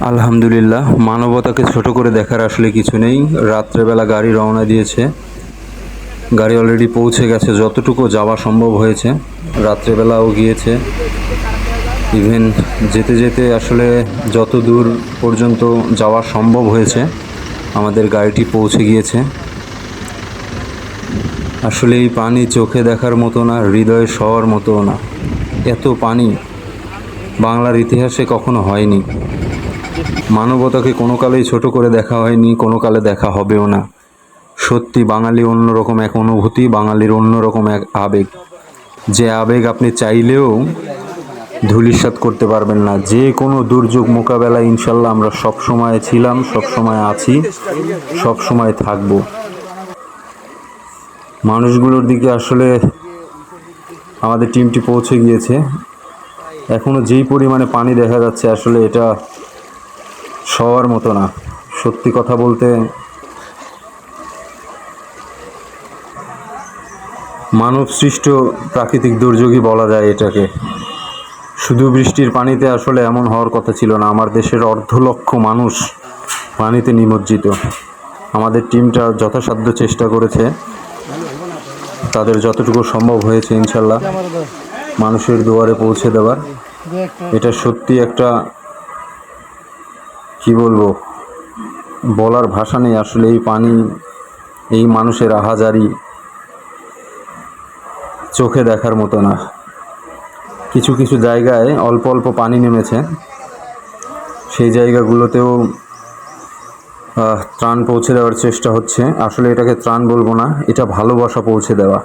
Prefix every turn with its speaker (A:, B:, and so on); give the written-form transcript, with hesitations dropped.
A: আলহামদুলিল্লাহ, মানবতাকে ছোট করে দেখার আসলে কিছু নেই। রাত্রেবেলা গাড়ি রওনা দিয়েছে, গাড়ি অলরেডি পৌঁছে গেছে, যতটুকু যাওয়া সম্ভব হয়েছে। রাত্রেবেলাও গিয়েছে, ইভেন যেতে যেতে আসলে যত দূর পর্যন্ত যাওয়া সম্ভব হয়েছে আমাদের গাড়িটি পৌঁছে গিয়েছে। আসলে এই পানি চোখে দেখার মতো না, হৃদয়ে সওয়ার মতো না। এত পানি বাংলার ইতিহাসে কখনো হয়নি। মানবতাকে কোনো কালেই ছোট করে দেখা হয়নি, কোনো কালে দেখা হবেও না। সত্যি বাঙালি অন্যরকম এক অনুভূতি, বাঙালির অন্যরকম এক আবেগ, যে আবেগ আপনি চাইলেও ধূলিসাৎ করতে পারবেন না। যে কোনো দুর্যোগ মোকাবেলায় ইনশাল্লাহ আমরা সবসময় ছিলাম, সবসময় আছি, সবসময় থাকব। মানুষগুলোর দিকে আসলে আমাদের টিমটি পৌঁছে গিয়েছে। এখনও যেই পরিমাণে পানি দেখা যাচ্ছে, আসলে এটা সবার মতো না। সত্যি কথা বলতে মানব সৃষ্ট প্রাকৃতিক দুর্যোগই বলা যায় এটাকে। শুধু বৃষ্টির পানিতে আসলে এমন হওয়ার কথা ছিল না। আমার দেশের অর্ধলক্ষ মানুষ পানিতে নিমজ্জিত। আমাদের টিমটা যথাসাধ্য চেষ্টা করেছে, তাদের যতটুকু সম্ভব হয়েছে ইনশাল্লাহ মানুষের দুয়ারে পৌঁছে দেওয়ার। এটা সত্যি একটা, কি বলবো, বলার ভাষা নেই। আসলে এই পানি, এই মানুষের আহাজারি চোখে দেখার মতো না। কিছু কিছু জায়গায় অল্প অল্প পানি নেমেছে, সেই জায়গাগুলোতেও ত্রাণ পৌঁছে দেওয়ার চেষ্টা হচ্ছে। আসলে এটাকে ত্রাণ বলবো না, এটা ভালোবাসা পৌঁছে দেওয়া।